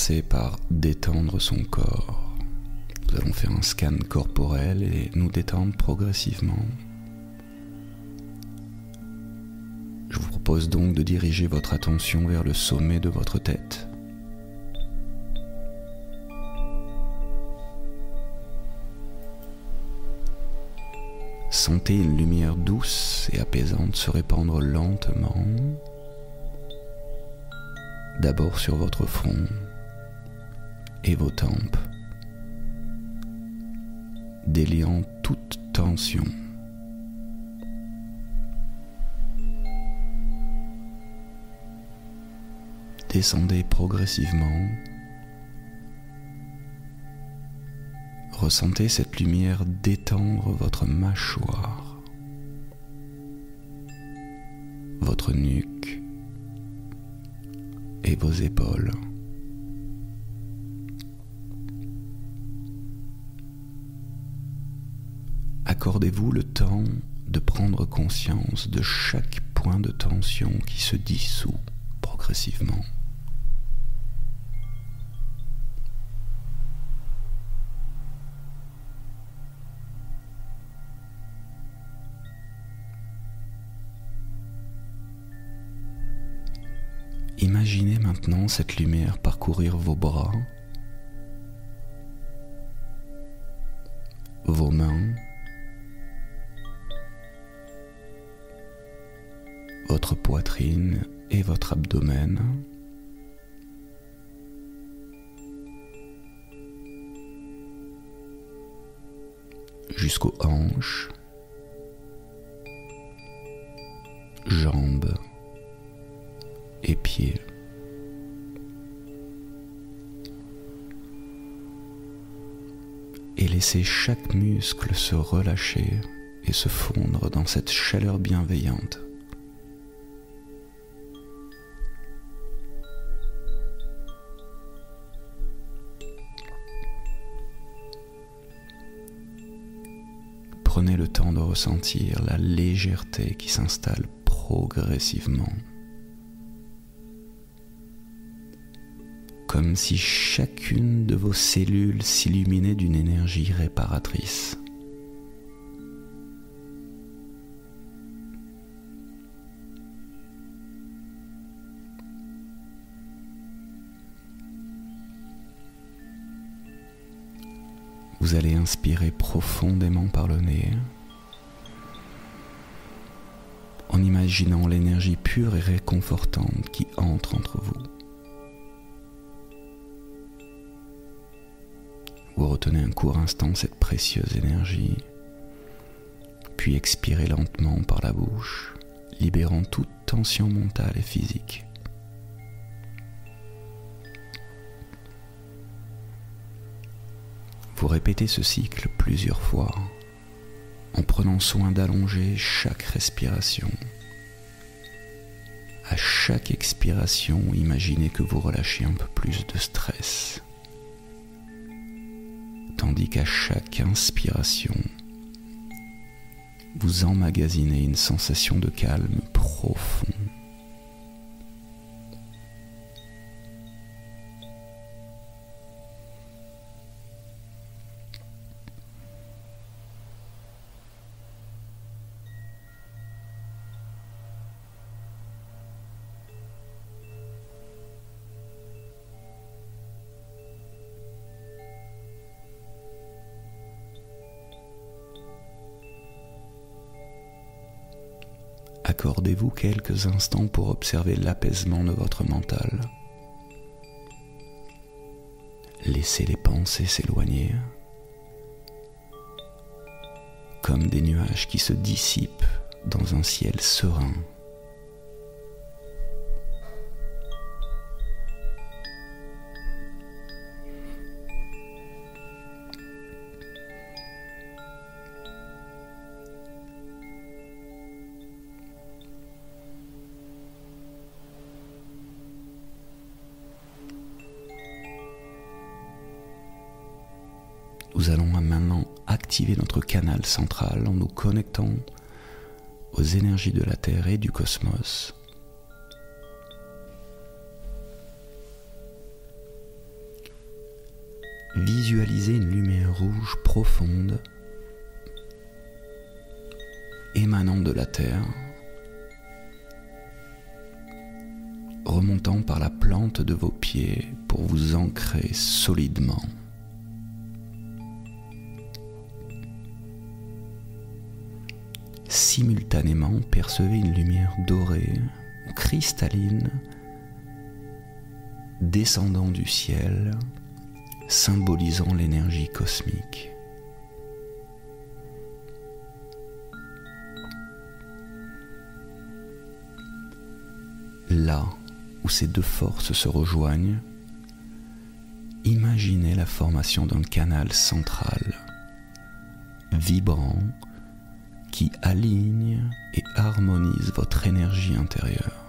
commencer par détendre son corps. Nous allons faire un scan corporel et nous détendre progressivement. Je vous propose donc de diriger votre attention vers le sommet de votre tête. Sentez une lumière douce et apaisante se répandre lentement, d'abord sur votre front et vos tempes, déliant toute tension. Descendez progressivement. Ressentez cette lumière détendre votre mâchoire, votre nuque et vos épaules. Accordez-vous le temps de prendre conscience de chaque point de tension qui se dissout progressivement. Imaginez maintenant cette lumière parcourir vos bras, vos mains, votre poitrine et votre abdomen, jusqu'aux hanches, jambes et pieds. Et laissez chaque muscle se relâcher et se fondre dans cette chaleur bienveillante. Prenez le temps de ressentir la légèreté qui s'installe progressivement. Comme si chacune de vos cellules s'illuminait d'une énergie réparatrice. Vous allez inspirer profondément par le nez, en imaginant l'énergie pure et réconfortante qui entre entre vous. Vous retenez un court instant cette précieuse énergie, puis expirez lentement par la bouche, libérant toute tension mentale et physique. Vous répétez ce cycle plusieurs fois, en prenant soin d'allonger chaque respiration. À chaque expiration, imaginez que vous relâchez un peu plus de stress. Tandis qu'à chaque inspiration, vous emmagasinez une sensation de calme profond. Accordez-vous quelques instants pour observer l'apaisement de votre mental. Laissez les pensées s'éloigner, comme des nuages qui se dissipent dans un ciel serein. Nous allons maintenant activer notre canal central en nous connectant aux énergies de la Terre et du cosmos. visualisez une lumière rouge profonde émanant de la terre, remontant par la plante de vos pieds pour vous ancrer solidement. Simultanément, percevez une lumière dorée ou cristalline descendant du ciel, symbolisant l'énergie cosmique. Là où ces deux forces se rejoignent, imaginez la formation d'un canal central, vibrant, qui aligne et harmonise votre énergie intérieure.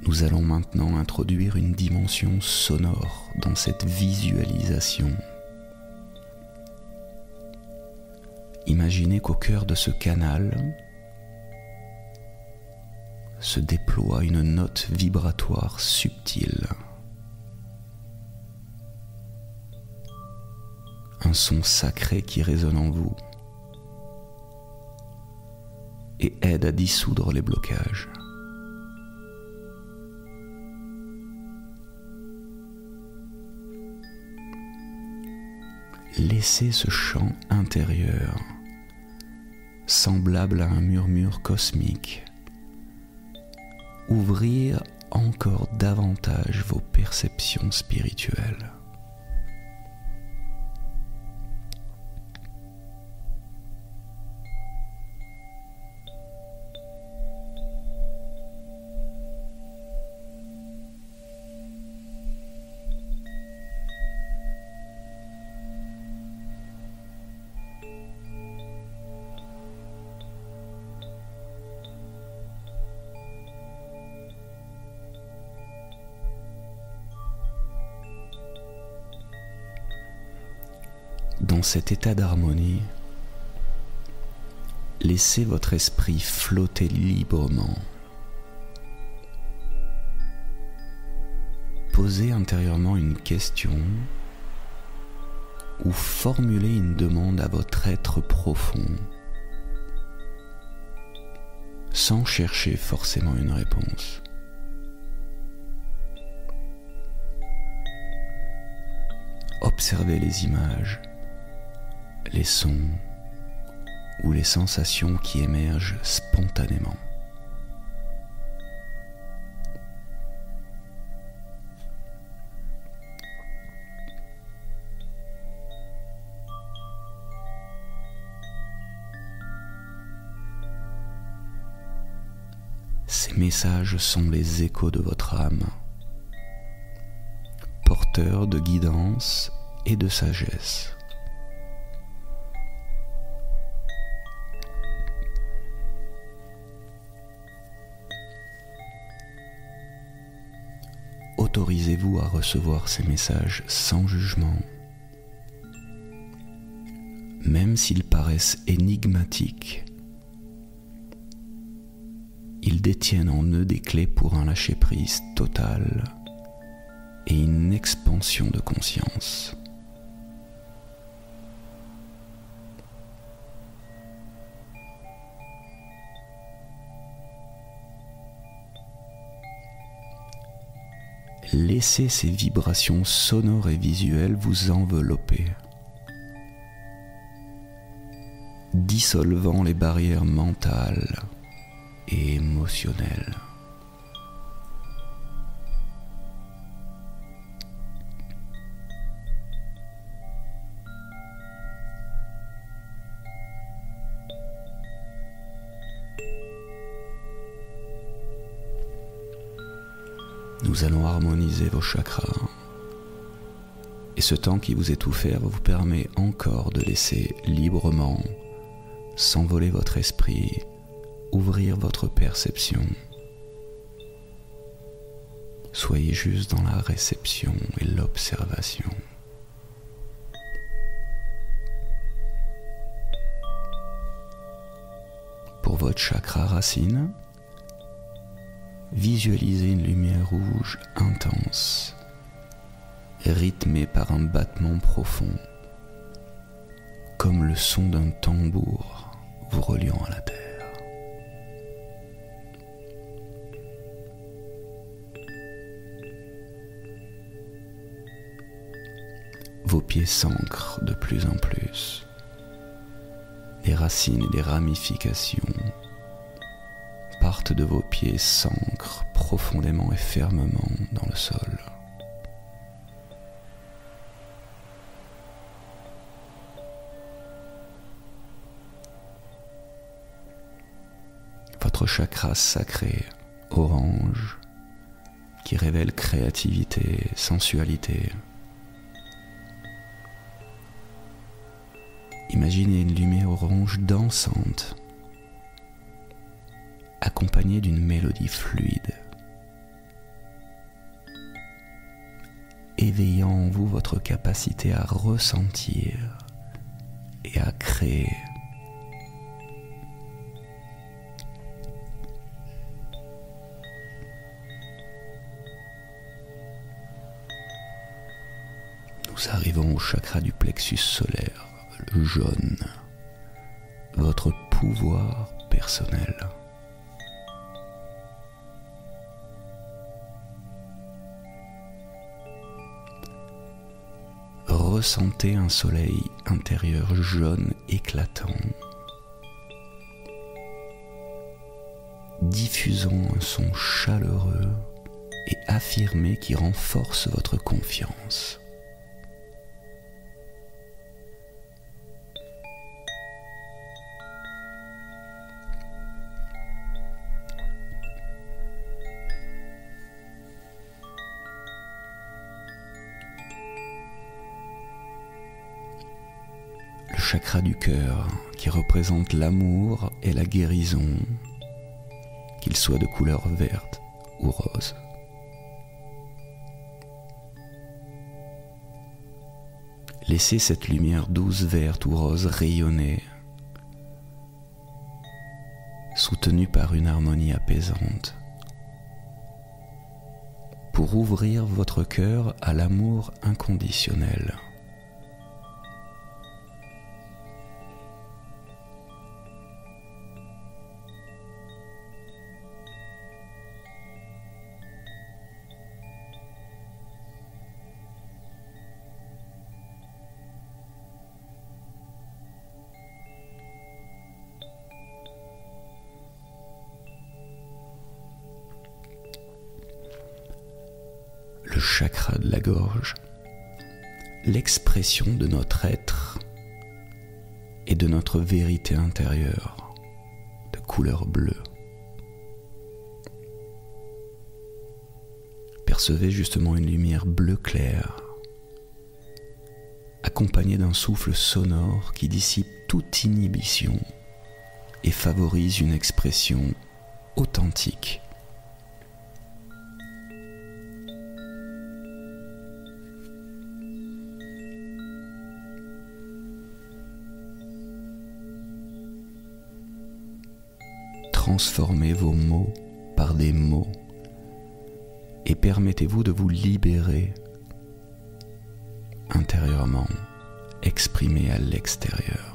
Nous allons maintenant introduire une dimension sonore dans cette visualisation. Imaginez qu'au cœur de ce canal se déploie une note vibratoire subtile. Un son sacré qui résonne en vous et aide à dissoudre les blocages. Laissez ce chant intérieur, semblable à un murmure cosmique, ouvrir encore davantage vos perceptions spirituelles. Dans cet état d'harmonie, laissez votre esprit flotter librement. Posez intérieurement une question ou formulez une demande à votre être profond, sans chercher forcément une réponse. Observez les images, les sons ou les sensations qui émergent spontanément. Ces messages sont les échos de votre âme, porteurs de guidance et de sagesse. Autorisez-vous à recevoir ces messages sans jugement, même s'ils paraissent énigmatiques. Ils détiennent en eux des clés pour un lâcher-prise total et une expansion de conscience. Laissez ces vibrations sonores et visuelles vous envelopper, dissolvant les barrières mentales et émotionnelles. Nous allons harmoniser vos chakras. Et ce temps qui vous est offert vous permet encore de laisser librement s'envoler votre esprit, ouvrir votre perception Soyez juste dans la réception et l'observation. Pour votre chakra racine, visualisez une lumière rouge intense, rythmée par un battement profond, comme le son d'un tambour vous reliant à la terre. Vos pieds s'ancrent de plus en plus. Les racines et les ramifications partent de vos pieds, s'ancrent profondément et fermement dans le sol. Votre chakra sacré, orange, qui révèle créativité, sensualité. Imaginez une lumière orange dansante, accompagnée d'une mélodie fluide, éveillant en vous votre capacité à ressentir et à créer. Nous arrivons au chakra du plexus solaire, le jaune, votre pouvoir personnel. Ressentez un soleil intérieur jaune éclatant, diffusant un son chaleureux et affirmé qui renforce votre confiance. Le chakra du cœur qui représente l'amour et la guérison, qu'il soit de couleur verte ou rose. Laissez cette lumière douce verte ou rose rayonner, soutenue par une harmonie apaisante, pour ouvrir votre cœur à l'amour inconditionnel. Le chakra de la gorge, l'expression de notre être et de notre vérité intérieure de couleur bleue. Percevez justement une lumière bleu clair, accompagnée d'un souffle sonore qui dissipe toute inhibition et favorise une expression authentique. Transformez vos mots par des mots et permettez-vous de vous libérer intérieurement, exprimé à l'extérieur.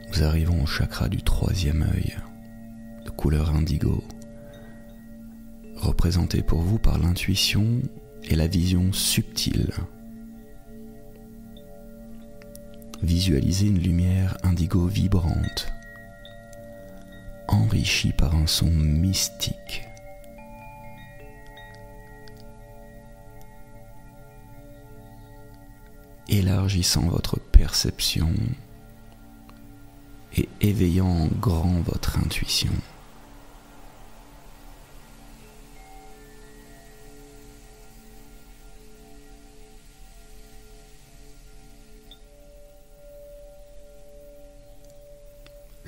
Nous arrivons au chakra du troisième œil, de couleur indigo, représenté pour vous par l'intuition et la vision subtile. Visualisez une lumière indigo vibrante, enrichie par un son mystique. Élargissant votre perception et éveillant en grand votre intuition.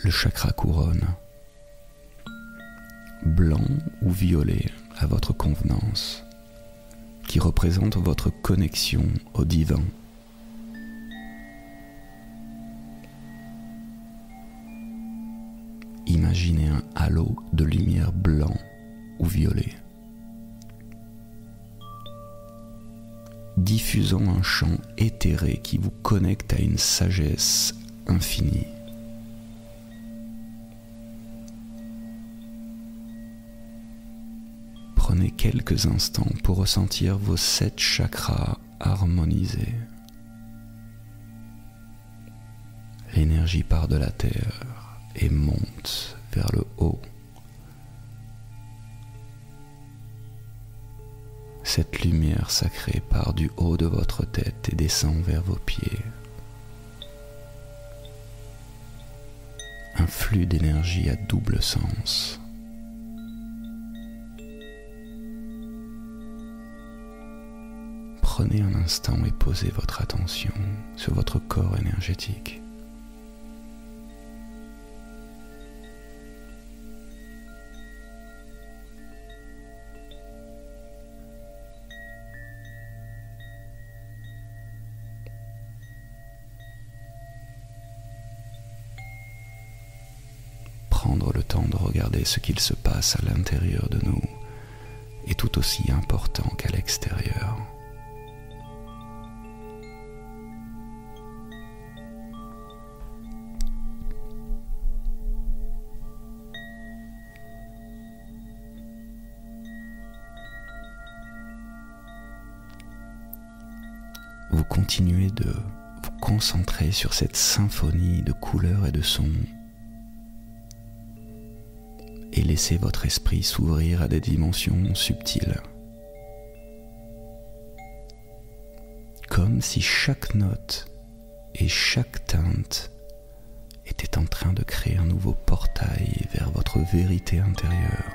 le chakra couronne, blanc ou violet à votre convenance, qui représente votre connexion au divin. Imaginez un halo de lumière blanc ou violet, diffusant un champ éthéré qui vous connecte à une sagesse infinie. Prenez quelques instants pour ressentir vos 7 chakras harmonisés. L'énergie part de la terre et monte vers le haut. Cette lumière sacrée part du haut de votre tête et descend vers vos pieds. Un flux d'énergie à double sens. Prenez un instant et posez votre attention sur votre corps énergétique. Prendre le temps de regarder ce qu'il se passe à l'intérieur de nous est tout aussi important qu'à l'extérieur. Vous continuez de vous concentrer sur cette symphonie de couleurs et de sons et laissez votre esprit s'ouvrir à des dimensions subtiles. Comme si chaque note et chaque teinte était en train de créer un nouveau portail vers votre vérité intérieure.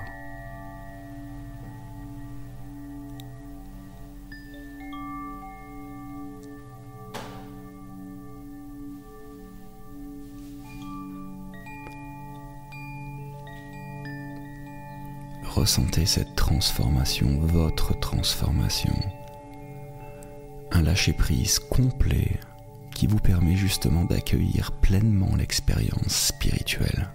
Ressentez cette transformation, votre transformation. Un lâcher-prise complet qui vous permet justement d'accueillir pleinement l'expérience spirituelle.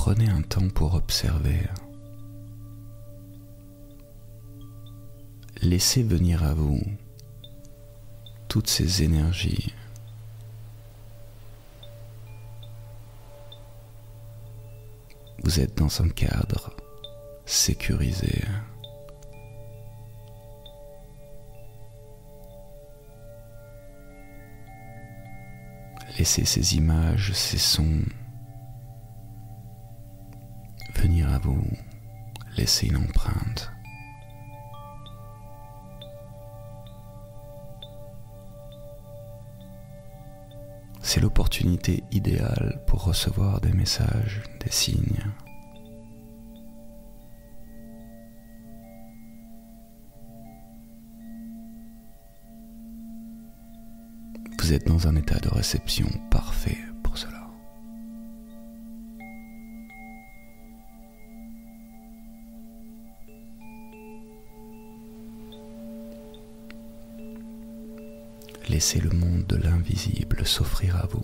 Prenez un temps pour observer. Laissez venir à vous toutes ces énergies. Vous êtes dans un cadre sécurisé. Laissez ces images, ces sons venir à vous, laissez une empreinte. C'est l'opportunité idéale pour recevoir des messages, des signes. Vous êtes dans un état de réception parfait pour cela. Laissez le monde de l'invisible s'offrir à vous.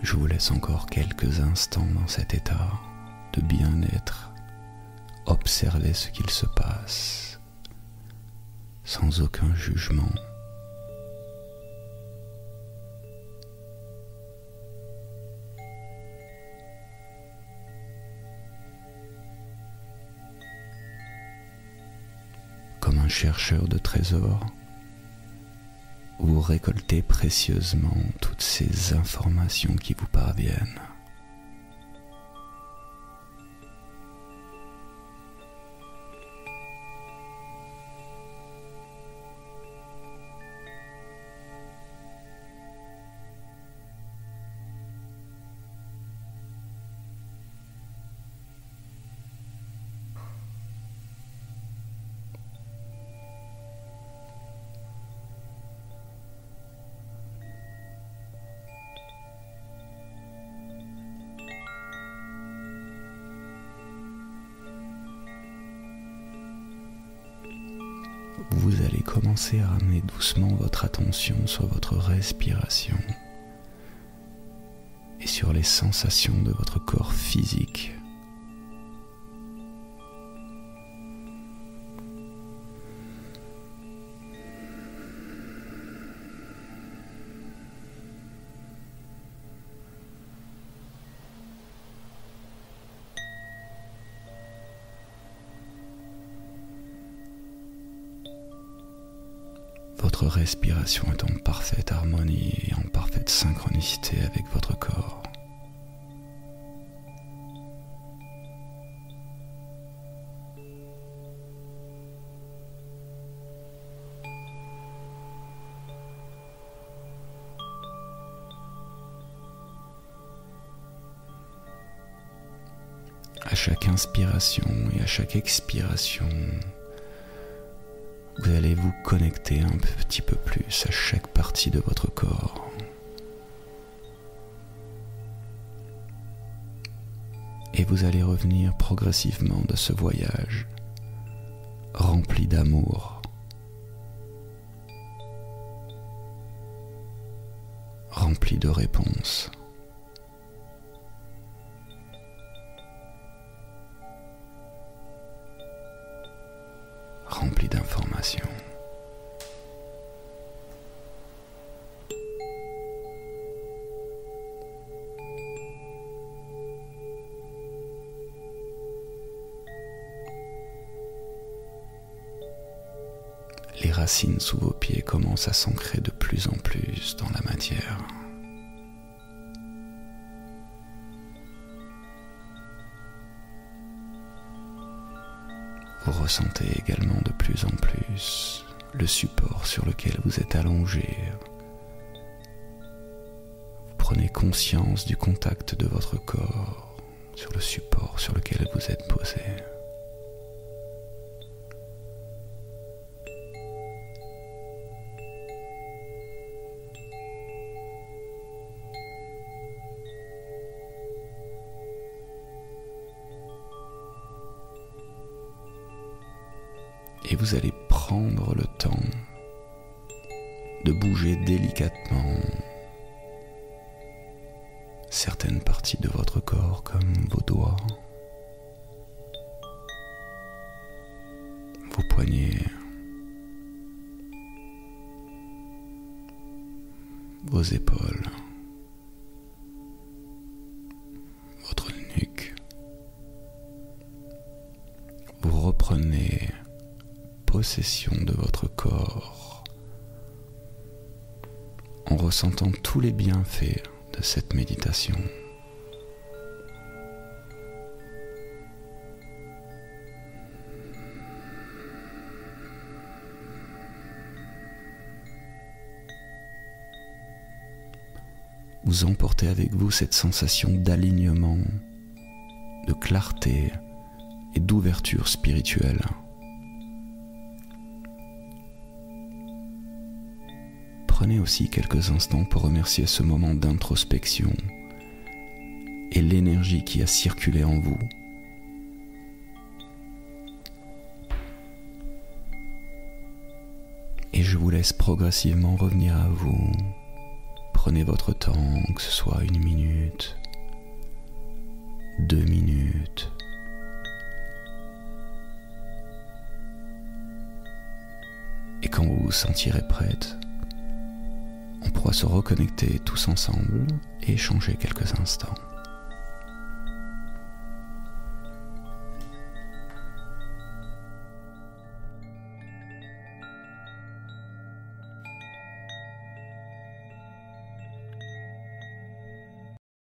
Je vous laisse encore quelques instants dans cet état de bien-être. Observez ce qu'il se passe, sans aucun jugement. Comme un chercheur de trésors, vous récoltez précieusement toutes ces informations qui vous parviennent. Vous allez commencer à ramener doucement votre attention sur votre respiration et sur les sensations de votre corps physique. Votre respiration est en parfaite harmonie et en parfaite synchronicité avec votre corps. À chaque inspiration et à chaque expiration, vous allez vous connecter un petit peu plus à chaque partie de votre corps. Et vous allez revenir progressivement de ce voyage rempli d'amour, rempli de réponses. Rempli d'informations. Les racines sous vos pieds commencent à s'ancrer de plus en plus dans la matière. Vous ressentez également de plus en plus le support sur lequel vous êtes allongé. Vous prenez conscience du contact de votre corps sur le support sur lequel vous êtes posé. Et vous allez prendre le temps de bouger délicatement certaines parties de votre corps comme vos doigts, vos poignets, vos épaules, votre nuque. Vous reprenez possession de votre corps en ressentant tous les bienfaits de cette méditation. Vous emportez avec vous cette sensation d'alignement, de clarté et d'ouverture spirituelle. Prenez aussi quelques instants pour remercier ce moment d'introspection et l'énergie qui a circulé en vous. Et je vous laisse progressivement revenir à vous. Prenez votre temps, que ce soit 1 minute, 2 minutes. Et quand vous vous sentirez prête, on pourra se reconnecter tous ensemble et échanger quelques instants.